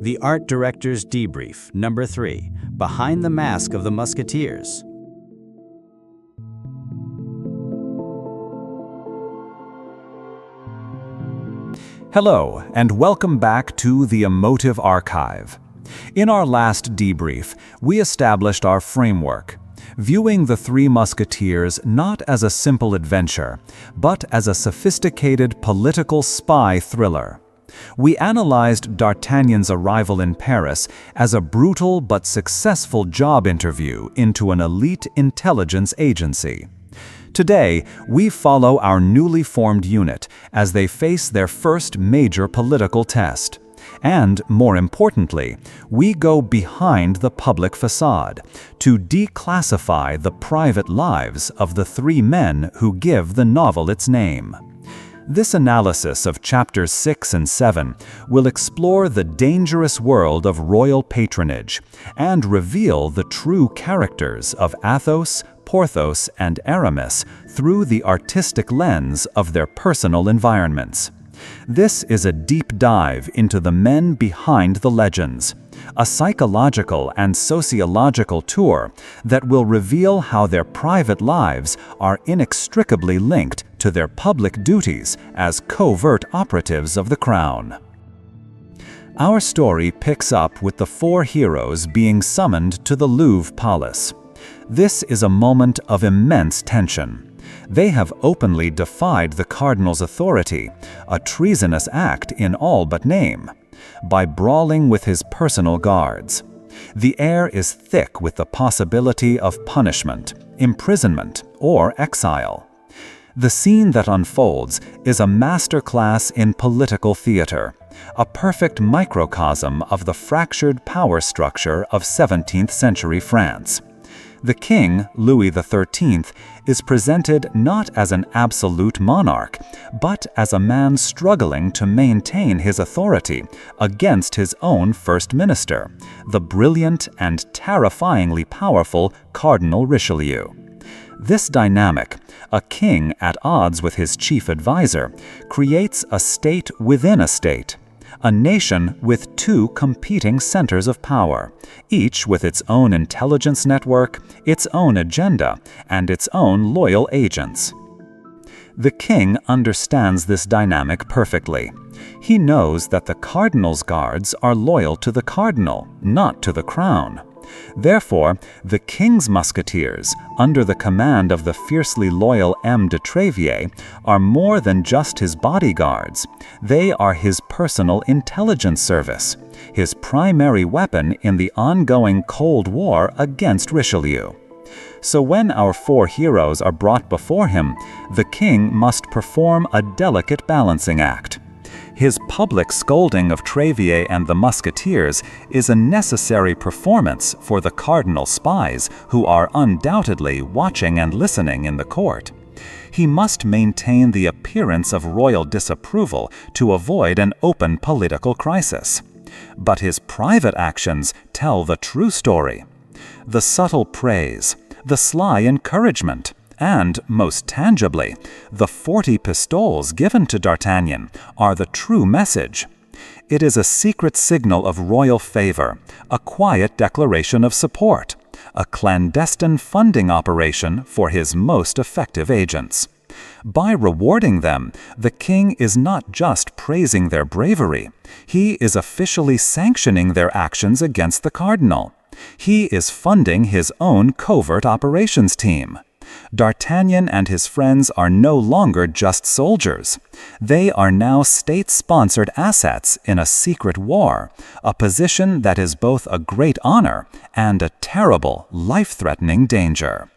The Art Director's Debrief, Number 3, Behind the Mask of the Musketeers. Hello, and welcome back to the Emotive Archive. In our last debrief, we established our framework, viewing the Three Musketeers not as a simple adventure, but as a sophisticated political spy thriller. We analyzed D'Artagnan's arrival in Paris as a brutal but successful job interview into an elite intelligence agency. Today, we follow our newly formed unit as they face their first major political test. And, more importantly, we go behind the public facade to declassify the private lives of the three men who give the novel its name. This analysis of chapters 6 and 7 will explore the dangerous world of royal patronage and reveal the true characters of Athos, Porthos, and Aramis through the artistic lens of their personal environments. This is a deep dive into the men behind the legends, a psychological and sociological tour that will reveal how their private lives are inextricably linked to their public duties as covert operatives of the crown. Our story picks up with the four heroes being summoned to the Louvre Palace. This is a moment of immense tension. They have openly defied the Cardinal's authority, a treasonous act in all but name, by brawling with his personal guards. The air is thick with the possibility of punishment, imprisonment, or exile. The scene that unfolds is a masterclass in political theater, a perfect microcosm of the fractured power structure of 17th century France. The king, Louis XIII, is presented not as an absolute monarch, but as a man struggling to maintain his authority against his own first minister, the brilliant and terrifyingly powerful Cardinal Richelieu. This dynamic, a king at odds with his chief advisor, creates a state within a state. A nation with two competing centers of power, each with its own intelligence network, its own agenda, and its own loyal agents. The king understands this dynamic perfectly. He knows that the cardinal's guards are loyal to the cardinal, not to the crown. Therefore, the king's musketeers, under the command of the fiercely loyal M. de Tréville, are more than just his bodyguards. They are his personal intelligence service, his primary weapon in the ongoing Cold War against Richelieu. So when our four heroes are brought before him, the king must perform a delicate balancing act. His public scolding of Tréville and the musketeers is a necessary performance for the cardinal spies who are undoubtedly watching and listening in the court. He must maintain the appearance of royal disapproval to avoid an open political crisis. But his private actions tell the true story. The subtle praise, the sly encouragement, and, most tangibly, the 40 pistoles given to D'Artagnan are the true message. It is a secret signal of royal favor, a quiet declaration of support, a clandestine funding operation for his most effective agents. By rewarding them, the king is not just praising their bravery, he is officially sanctioning their actions against the cardinal. He is funding his own covert operations team. D'Artagnan and his friends are no longer just soldiers. They are now state-sponsored assets in a secret war, a position that is both a great honor and a terrible, life-threatening danger.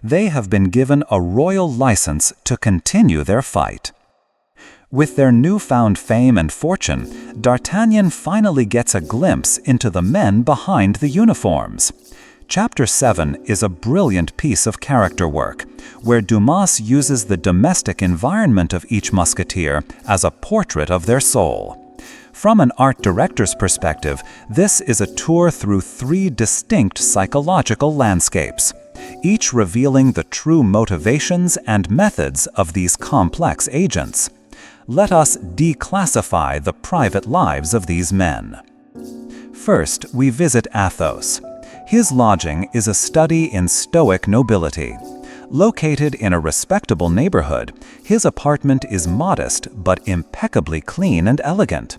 They have been given a royal license to continue their fight. With their newfound fame and fortune, D'Artagnan finally gets a glimpse into the men behind the uniforms. Chapter 7 is a brilliant piece of character work, where Dumas uses the domestic environment of each musketeer as a portrait of their soul. From an art director's perspective, this is a tour through three distinct psychological landscapes, each revealing the true motivations and methods of these complex agents. Let us declassify the private lives of these men. First, we visit Athos. His lodging is a study in Stoic nobility. Located in a respectable neighborhood, his apartment is modest but impeccably clean and elegant.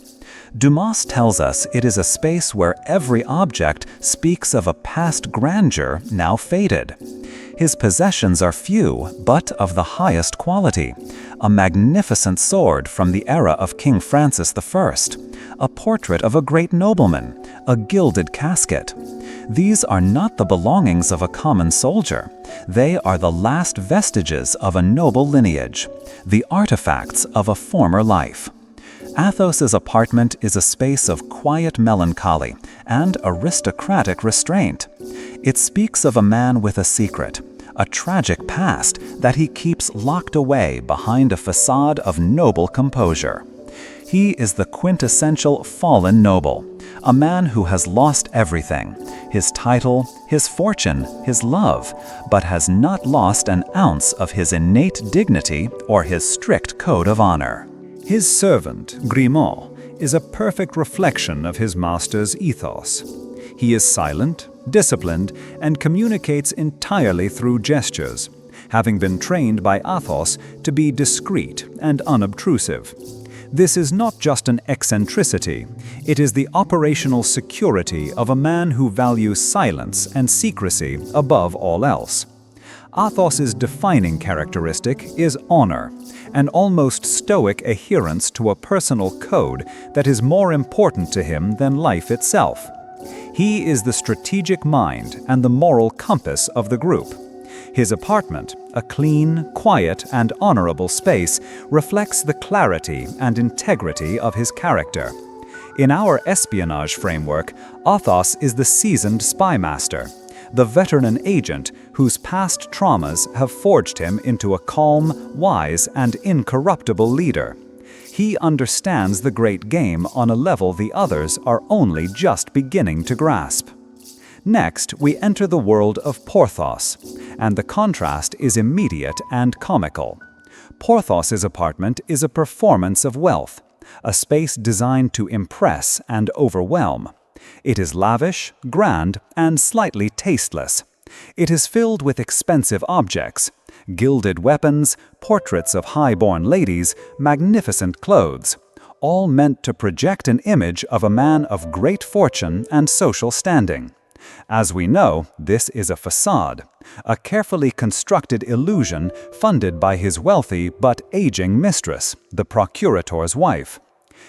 Dumas tells us it is a space where every object speaks of a past grandeur now faded. His possessions are few, but of the highest quality. A magnificent sword from the era of King Francis I, a portrait of a great nobleman, a gilded casket. These are not the belongings of a common soldier. They are the last vestiges of a noble lineage, the artifacts of a former life. Athos's apartment is a space of quiet melancholy and aristocratic restraint. It speaks of a man with a secret, a tragic past that he keeps locked away behind a facade of noble composure. He is the quintessential fallen noble, a man who has lost everything, his title, his fortune, his love, but has not lost an ounce of his innate dignity or his strict code of honor. His servant, Grimaud, is a perfect reflection of his master's ethos. He is silent, disciplined, and communicates entirely through gestures, having been trained by Athos to be discreet and unobtrusive. This is not just an eccentricity, it is the operational security of a man who values silence and secrecy above all else. Athos's defining characteristic is honor, an almost stoic adherence to a personal code that is more important to him than life itself. He is the strategic mind and the moral compass of the group. His apartment, a clean, quiet, and honorable space, reflects the clarity and integrity of his character. In our espionage framework, Athos is the seasoned spy master, the veteran agent whose past traumas have forged him into a calm, wise, and incorruptible leader. He understands the great game on a level the others are only just beginning to grasp. Next, we enter the world of Porthos, and the contrast is immediate and comical. Porthos's apartment is a performance of wealth, a space designed to impress and overwhelm. It is lavish, grand, and slightly tasteless. It is filled with expensive objects, gilded weapons, portraits of high-born ladies, magnificent clothes, all meant to project an image of a man of great fortune and social standing. As we know, this is a facade, a carefully constructed illusion funded by his wealthy but aging mistress, the procurator's wife.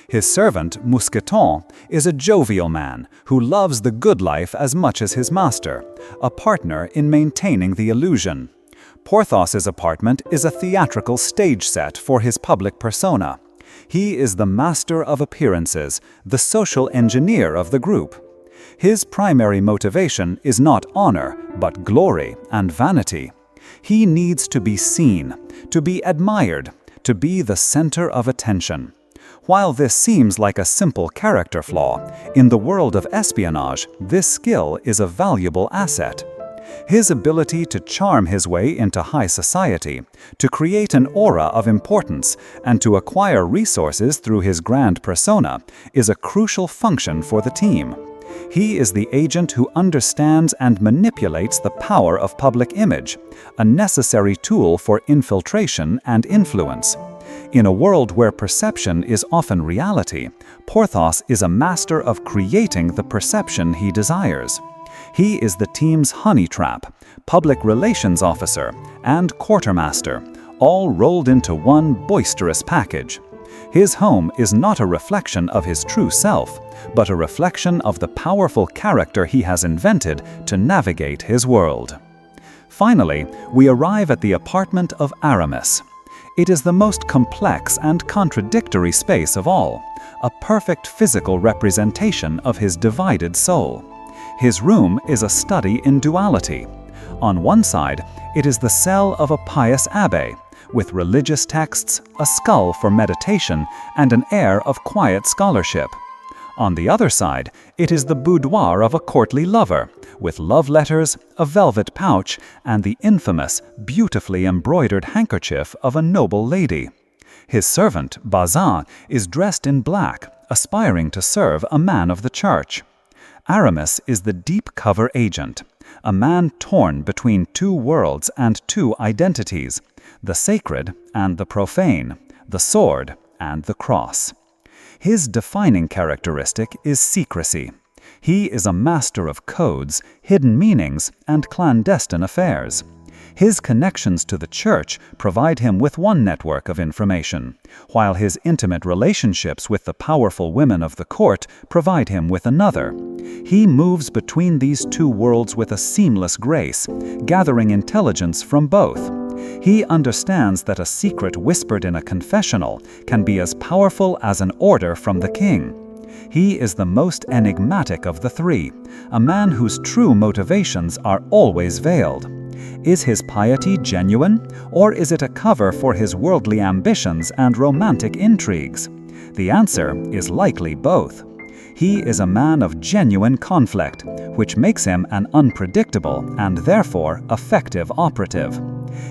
His servant, Mousqueton, is a jovial man who loves the good life as much as his master, a partner in maintaining the illusion. Porthos's apartment is a theatrical stage set for his public persona. He is the master of appearances, the social engineer of the group. His primary motivation is not honor, but glory and vanity. He needs to be seen, to be admired, to be the center of attention. While this seems like a simple character flaw, in the world of espionage, this skill is a valuable asset. His ability to charm his way into high society, to create an aura of importance, and to acquire resources through his grand persona is a crucial function for the team. He is the agent who understands and manipulates the power of public image, a necessary tool for infiltration and influence. In a world where perception is often reality, Porthos is a master of creating the perception he desires. He is the team's honey trap, public relations officer, and quartermaster, all rolled into one boisterous package. His home is not a reflection of his true self, but a reflection of the powerful character he has invented to navigate his world. Finally, we arrive at the apartment of Aramis. It is the most complex and contradictory space of all, a perfect physical representation of his divided soul. His room is a study in duality. On one side, it is the cell of a pious abbé, with religious texts, a skull for meditation, and an air of quiet scholarship. On the other side, it is the boudoir of a courtly lover, with love letters, a velvet pouch, and the infamous, beautifully embroidered handkerchief of a noble lady. His servant, Bazin, is dressed in black, aspiring to serve a man of the church. Aramis is the deep cover agent, a man torn between two worlds and two identities, the sacred and the profane, the sword and the cross. His defining characteristic is secrecy. He is a master of codes, hidden meanings, and clandestine affairs. His connections to the church provide him with one network of information, while his intimate relationships with the powerful women of the court provide him with another. He moves between these two worlds with a seamless grace, gathering intelligence from both. He understands that a secret whispered in a confessional can be as powerful as an order from the king. He is the most enigmatic of the three, a man whose true motivations are always veiled. Is his piety genuine, or is it a cover for his worldly ambitions and romantic intrigues? The answer is likely both. He is a man of genuine conflict, which makes him an unpredictable and therefore effective operative.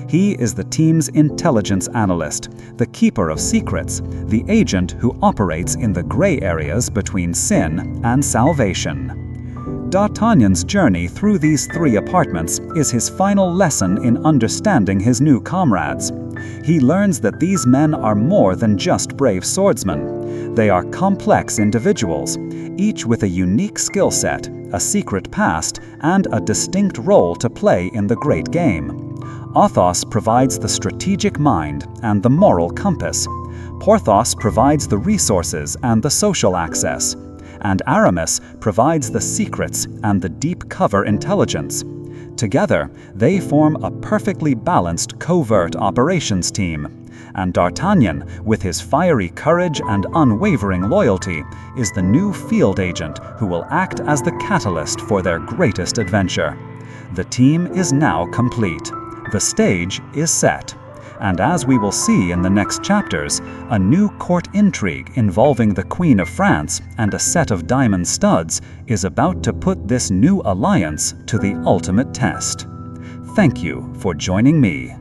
He is the team's intelligence analyst, the keeper of secrets, the agent who operates in the gray areas between sin and salvation. D'Artagnan's journey through these three apartments is his final lesson in understanding his new comrades. He learns that these men are more than just brave swordsmen. They are complex individuals, each with a unique skill set, a secret past, and a distinct role to play in the great game. Athos provides the strategic mind and the moral compass. Porthos provides the resources and the social access. And Aramis provides the secrets and the deep cover intelligence. Together, they form a perfectly balanced covert operations team. And D'Artagnan, with his fiery courage and unwavering loyalty, is the new field agent who will act as the catalyst for their greatest adventure. The team is now complete. The stage is set. And as we will see in the next chapters, a new court intrigue involving the Queen of France and a set of diamond studs is about to put this new alliance to the ultimate test. Thank you for joining me.